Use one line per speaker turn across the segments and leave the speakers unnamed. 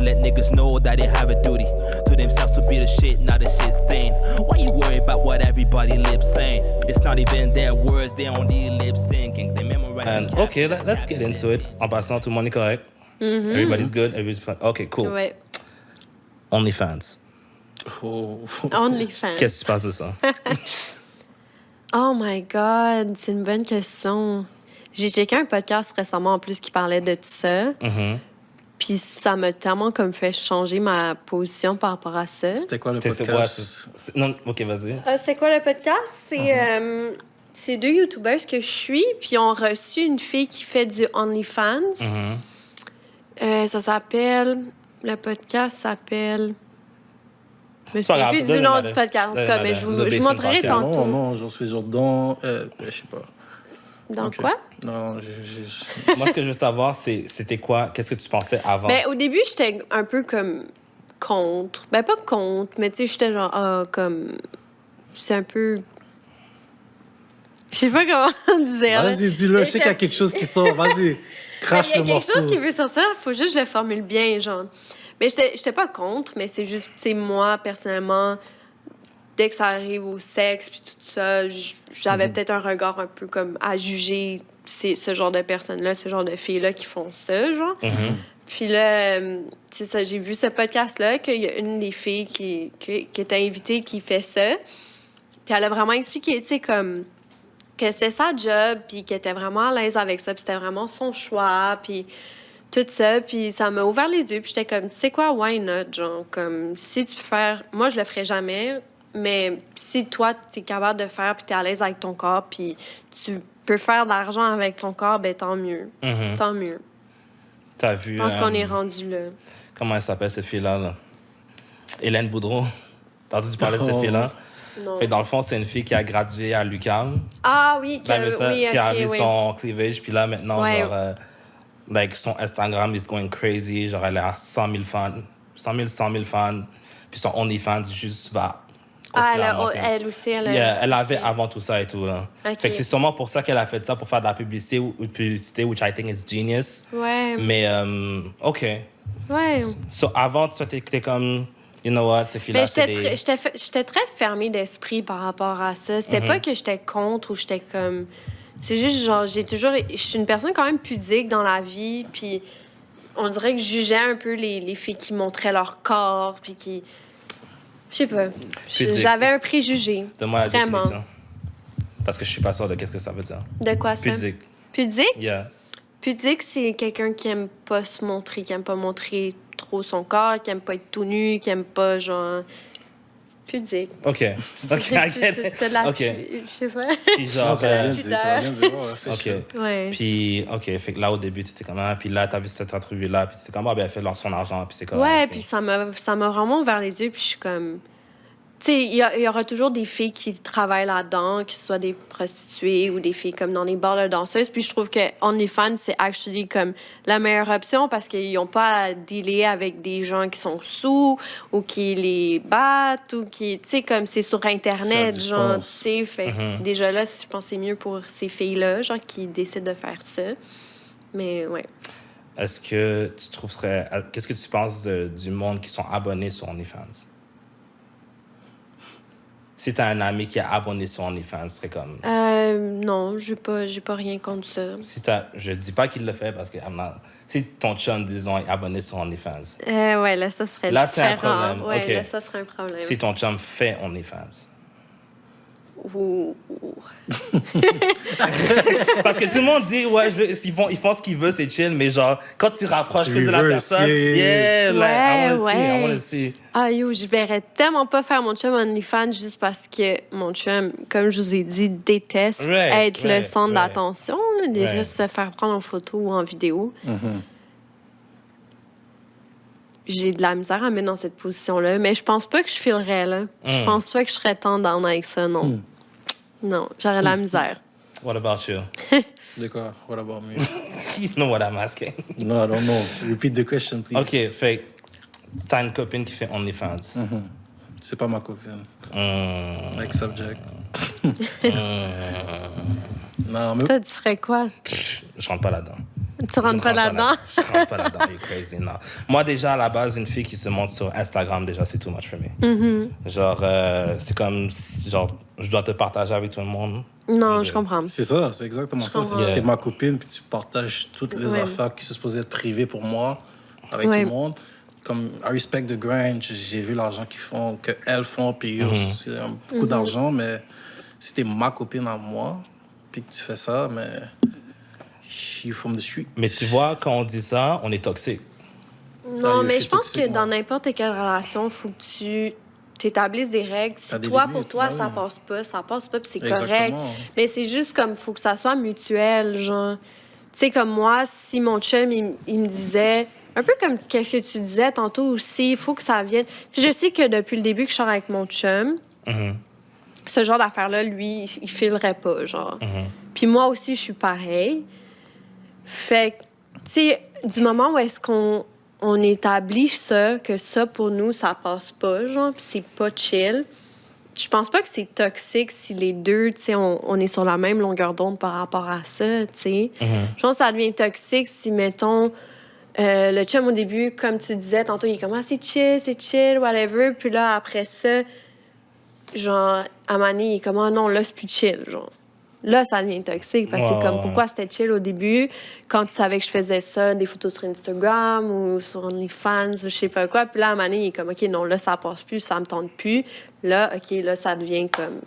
let niggas know that they have a duty to themselves to be the shit, not the shit stain. Why you worry about what everybody lip saying? It's not even their words, they only lip syncing. They memorize.
And okay, let's get into it. En passant, tout le monde est correct. Everybody's good. Everybody's fun. Okay, cool.
Ouais.
OnlyFans.
OnlyFans.
Qu'est-ce que tu penses de ça?
Oh my God, c'est une bonne question. J'ai checké un podcast récemment en plus qui parlait de tout ça. Puis ça m'a tellement comme fait changer ma position par rapport à ça.
C'était quoi le
C'est
podcast?
Non, ok, vas-y.
C'est quoi le podcast? C'est deux YouTubers que je suis, puis ils ont reçu une fille qui fait du OnlyFans. Ça s'appelle... Le podcast s'appelle... Je me souviens plus du nom du podcast, en tout cas, mais je vous montrerai tantôt.
Non, genre, c'est genre dans... je sais pas.
Dans quoi?
Non,
Moi, ce que je veux savoir, c'était quoi? Qu'est-ce que tu pensais avant?
Ben, au début, j'étais un peu comme contre. Ben, pas contre, mais tu sais, j'étais genre, comme... C'est un peu... Je sais pas comment dire.
Vas-y, dis-le. Je sais qu'il y a quelque chose qui sort. Vas-y, crache le morceau.
Il y a quelque chose qui veut sortir, faut juste que je le formule bien, genre. Mais j'étais pas contre, mais c'est juste, tu sais, moi, personnellement, dès que ça arrive au sexe puis tout ça, j'avais peut-être un regard un peu comme à juger ce genre de personnes-là, ce genre de filles-là qui font ça, genre. Puis là, c'est ça, j'ai vu ce podcast-là, qu'il y a une des filles qui était invitée qui fait ça. Puis elle a vraiment expliqué, tu sais, comme... que c'était sa job, puis qu'elle était vraiment à l'aise avec ça, puis c'était vraiment son choix, puis tout ça, puis ça m'a ouvert les yeux, puis j'étais comme, tu sais quoi, why not, genre, comme, si tu peux faire... Moi, je le ferais jamais, mais si toi, t'es capable de faire, puis t'es à l'aise avec ton corps, puis tu peux faire de l'argent avec ton corps, ben tant mieux. Tant mieux.
T'as vu...
Je pense qu'on est rendu là.
Comment elle s'appelle, cette fille-là, là? Hélène Boudreau. T'as entendu parler de cette fille-là?
Non.
Fait, dans le fond, c'est une fille qui a gradué à l'UQAM.
Ah oui,
qui a mis son cleavage, puis là, maintenant, genre... like, son Instagram is going crazy. Genre, elle a 100 000 fans. 100 000 fans. Puis son OnlyFans juste va...
elle aussi,
elle avait avant tout ça et tout, là. Fait que c'est sûrement pour ça qu'elle a fait ça, pour faire de la publicité, which I think is genius.
Ouais.
Mais, OK.
Ouais.
So, avant, toi, t'étais comme... You know what, ces filles-là,
j'étais très fermée d'esprit par rapport à ça. C'était pas que j'étais contre ou j'étais comme... C'est juste, genre, je suis une personne quand même pudique dans la vie, puis on dirait que je jugeais un peu les filles qui montraient leur corps, puis qui... Je sais pas. J'avais un préjugé.
Donne-moi la définition. Parce que je suis pas sûre de qu'est-ce que ça veut dire.
De quoi ça?
Pudique.
Pudique?
Yeah.
Pudique, c'est quelqu'un qui aime pas se montrer, qui aime pas montrer trop son corps, qui aime pas être tout nu, qui aime pas, genre... Pudique.
OK.
T'as de la...
OK.
Je sais pas.
Puis genre...
ça va bien dire.
OK.
Ouais.
Puis, OK. Fait que là, au début, t'étais comme... Puis là, t'as vu cette entrevue-là, puis t'étais comme... ben, elle fait son argent, puis c'est comme...
Ouais, puis ça m'a vraiment ouvert les yeux, puis je suis comme... Tu sais, il y aura toujours des filles qui travaillent là-dedans, que ce soit des prostituées ou des filles comme dans les bars de danseuses. Puis je trouve que OnlyFans, c'est actually comme la meilleure option parce qu'ils n'ont pas à dealer avec des gens qui sont sous ou qui les battent ou qui... Tu sais, comme c'est sur Internet, genre, tu sais. Fait déjà là, je pense que c'est mieux pour ces filles-là, genre, qui décident de faire ça. Mais ouais.
Est-ce que tu trouverais... Qu'est-ce que tu penses du monde qui sont abonnés sur OnlyFans? Si t'as un ami qui est abonné sur OnlyFans, ce serait comme...
Non, j'ai pas rien contre ça.
Je dis pas qu'il le fait parce que... Si ton chum, disons, est abonné sur OnlyFans...
ouais, là, ça serait
là,
différent.
c'est un problème.
Ouais,
okay.
Là, ça serait un problème.
Si ton chum fait OnlyFans... Parce que tout le monde dit, ouais, ils font ce qu'ils veulent, c'est chill, mais genre, quand tu rapproches plus de la personne, yeah, like, I wanna see.
Ah, yo, je verrais tellement pas faire mon chum OnlyFans juste parce que mon chum, comme je vous ai dit, déteste être le centre d'attention, juste se faire prendre en photo ou en vidéo. J'ai de la misère à me mettre dans cette position-là, mais je pense pas que je filerais, là. Je pense pas que je serais tant down avec ça, non. Non, j'aurais de la misère.
What about you?
De quoi? What about me?
You know what I'm asking.
No, I don't know. Repeat the question, please.
OK, fait t'as une copine qui fait OnlyFans.
C'est pas ma copine. Like subject. Non, mais...
Toi, tu ferais quoi?
Je rentre pas là-dedans.
Tu rentres pas là-dedans?
Je rentre pas là-dedans, you're crazy, non. Moi, déjà, à la base, une fille qui se montre sur Instagram, déjà, c'est too much for me. Genre, c'est comme, genre, je dois te partager avec tout le monde.
Non, je comprends.
C'est ça, c'est exactement ça. Si t'es ma copine, puis tu partages toutes les affaires qui sont supposées être privées pour moi, avec tout le monde, comme, I respect the grind, j'ai vu l'argent qu'elles font, puis c'est beaucoup d'argent, mais si t'es ma copine à moi, puis que tu fais ça, mais... You from the street.
Mais tu vois, quand on dit ça, on est toxique.
Non, mais je pense que dans n'importe quelle relation, il faut que tu établisses des règles. Si toi, limites, pour toi, ça passe pas, puis c'est correct. Mais c'est juste comme, il faut que ça soit mutuel, genre. Tu sais, comme moi, si mon chum, il me disait... Un peu comme qu'est-ce que tu disais tantôt aussi, il faut que ça vienne... Tu sais, je sais que depuis le début que je sors avec mon chum, ce genre d'affaires-là, lui, il filerait pas, genre. Puis moi aussi, je suis pareil. Fait que, tu sais, du moment où est-ce qu'on établit ça, que ça, pour nous, ça passe pas, genre, pis c'est pas chill, je pense pas que c'est toxique si les deux, tu sais, on est sur la même longueur d'onde par rapport à ça, tu sais. Je pense que ça devient toxique si, mettons, le chum, au début, comme tu disais, tantôt, il est comme « Ah, c'est chill, whatever », puis là, après ça, genre, à un moment donné, il est comme « Ah non, là, c'est plus chill », genre. Là, ça devient toxique parce que c'est comme pourquoi c'était chill au début quand tu savais que je faisais ça, des photos sur Instagram ou sur OnlyFans, je sais pas quoi. Puis là, à un moment donné, il est comme, OK, non, là, ça passe plus, ça me tente plus. Là, OK, là, ça devient comme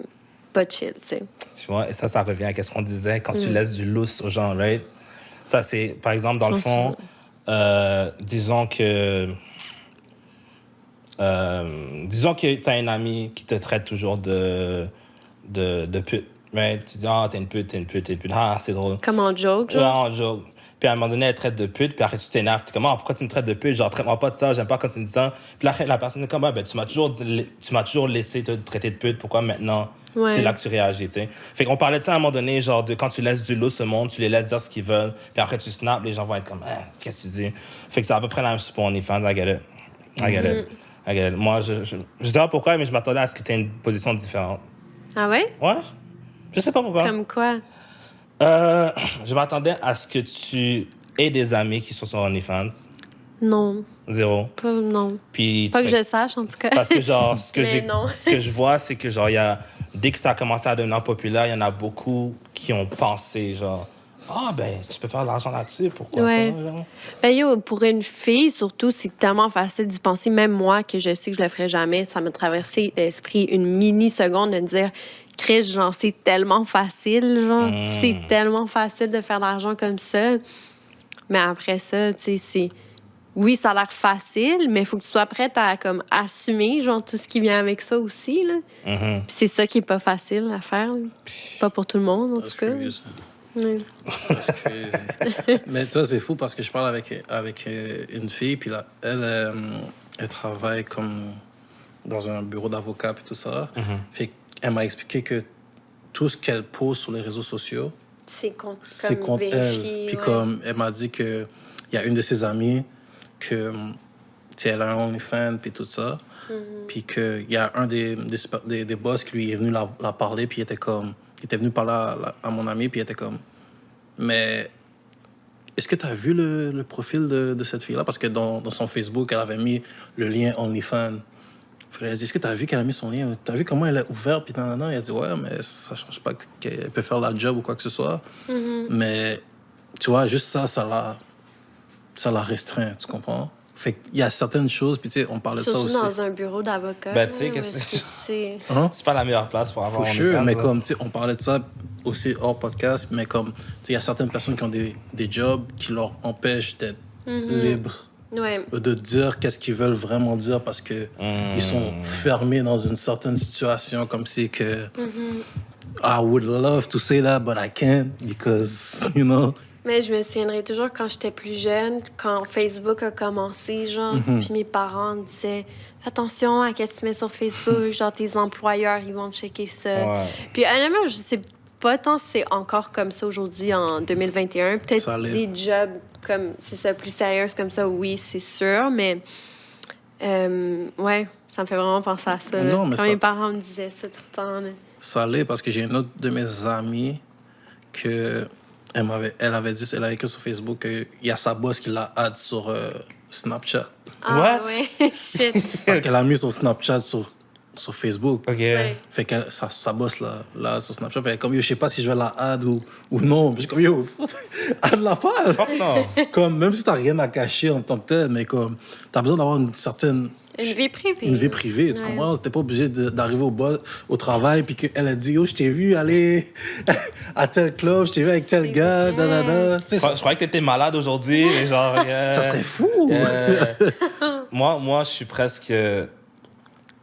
pas chill, tu sais.
Tu vois, et ça revient à ce qu'on disait quand tu laisses du loose aux gens, right? Ça, c'est, par exemple, dans le fond, disons que t'as un ami qui te traite toujours de pute. Mais tu dis, t'es une pute. Ah, c'est drôle.
Comme en joke, genre?
Ouais, en joke. Puis à un moment donné, elle traite de pute, puis après, tu t'énerves. T'es comme, pourquoi tu me traites de pute? Genre, traite-moi pas de ça, j'aime pas quand tu me dis ça. Puis là, la personne est comme, tu m'as toujours laissé te traiter de pute, pourquoi maintenant, c'est là que tu réagis, tu sais? Fait qu'on parlait de ça à un moment donné, genre, de quand tu laisses du lousse au monde, tu les laisses dire ce qu'ils veulent, puis après, tu snaps, les gens vont être comme, qu'est-ce que tu dis? Fait que c'est à peu près la même chose pour OnlyFans, I get it. Moi, je sais pas pourquoi, mais je m'attendais à ce que tu aies une position différente.
Ah ouais?
Ouais. Je sais pas pourquoi.
Comme quoi?
Je m'attendais à ce que tu aies des amis qui sont sur OnlyFans.
Non.
Zéro.
Non.
Puis,
pas que je sache, en tout cas.
Parce que, genre, ce que je vois, c'est que, genre, dès que ça a commencé à devenir populaire, il y en a beaucoup qui ont pensé, genre, tu peux faire de l'argent là-dessus, pourquoi pas? Genre?
Ben, pour une fille, surtout, c'est tellement facile d'y penser. Même moi, que je sais que je le ferais jamais, ça m'a traversé l'esprit une mini-seconde de me dire... Chris, genre, c'est tellement facile, genre. C'est tellement facile de faire de l'argent comme ça. Mais après ça, tu sais, c'est... Oui, ça a l'air facile, mais il faut que tu sois prête à, comme, assumer, genre, tout ce qui vient avec ça aussi, là. Puis c'est ça qui est pas facile à faire, là. Pas pour tout le monde, en tout cas. Oui.
Mais toi, c'est fou parce que je parle avec une fille, puis là, elle travaille comme dans un bureau d'avocat et tout ça. Fait elle m'a expliqué que tout ce qu'elle pose sur les réseaux sociaux,
c'est contre
elle. Puis comme elle m'a dit qu'il y a une de ses amies que elle a un OnlyFans puis tout ça. Puis qu'il y a un des boss qui lui est venu la parler, puis il était venu parler à mon ami, puis il était comme, mais est-ce que tu as vu le profil de cette fille-là? Parce que dans son Facebook, elle avait mis le lien OnlyFans. Elle a dit, est-ce que tu as vu qu'elle a mis son lien? Tu as vu comment elle a ouvert? Puis non. Elle a dit, ouais, mais ça change pas qu'elle peut faire la job ou quoi que ce soit. Mais, tu vois, juste ça l'a restreint, tu comprends? Fait qu'il y a certaines choses, puis tu sais, on parlait de ça aussi.
Surtout dans un bureau d'avocat.
Ben, tu sais, que c'est pas la meilleure place pour avoir
un mais comme, tu sais, on parlait de ça aussi hors podcast, mais comme, tu sais, il y a certaines personnes qui ont des jobs qui leur empêchent d'être libres. De dire qu'est-ce qu'ils veulent vraiment dire parce que ils sont fermés dans une certaine situation, comme si que I would love to say that but I can't because you know.
Mais je me souviendrai toujours quand j'étais plus jeune, quand Facebook a commencé, genre, puis mes parents disaient attention à qu'est-ce que tu mets sur Facebook, genre tes employeurs ils vont checker ça. Puis honnêtement, je sais pas tant si c'est encore comme ça aujourd'hui en 2021. Peut-être des jobs comme c'est ça plus sérieux comme ça, oui, c'est sûr, mais ouais, ça me fait vraiment penser à ça. Non, mais quand mes parents me disaient ça tout le temps. Là.
Ça l'est parce que j'ai une autre de mes amies que Elle avait dit, elle avait écrit sur Facebook qu'il y a sa boss qui l'a add sur Snapchat.
Ah,
What?
ouais, shit.
Parce qu'elle a mis son Snapchat sur Facebook.
OK.
Ouais.
Fait que sa boss là sur Snapchat, elle est comme, yo, je sais pas si je vais la add ou non. Puis je suis comme, yo, add-la pas.
Fuck non.
Comme, même si t'as rien à cacher en tant que tel, mais comme, t'as besoin d'avoir une certaine...
Une vie privée.
Une vie privée, tu comprends? T'es pas obligé d'arriver au travail puis qu'elle a dit, oh, je t'ai vu aller à tel club, je t'ai vu avec tel gars, da. Tu sais,
Je croyais que t'étais malade aujourd'hui, mais genre...
ça serait fou!
Moi, je suis presque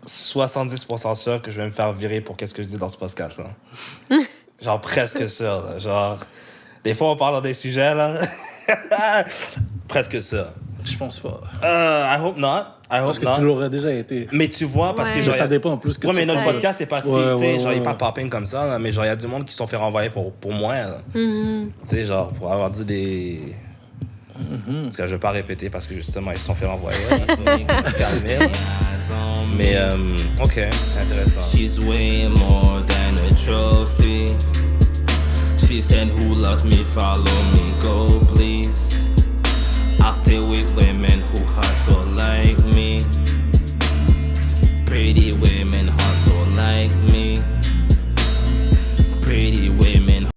70% sûr que je vais me faire virer pour qu'est-ce que je dis dans ce podcast, là. Genre, presque sûr, là. Genre, des fois, on parle dans des sujets, là. Presque sûr.
Je pense pas.
I hope not.
Parce que tu l'aurais déjà été.
Mais tu vois, parce que
Ouais.
genre...
Ça dépend en plus que
Ouais,
tu
mais notre
parles.
podcast, c'est pas si...
Ouais,
tu sais,
ouais,
genre, il est
ouais.
pas popping comme ça, là, mais genre, il y a du monde qui se sont fait renvoyer pour moi, là.
Mhm.
Tu sais, genre, pour avoir dit des... Parce que je vais pas répéter parce que justement, ils se sont fait renvoyer. Là, faut se calmer, là. Mais, OK, c'est intéressant.
She's way more than a trophy. She said, who loves me, follow me, go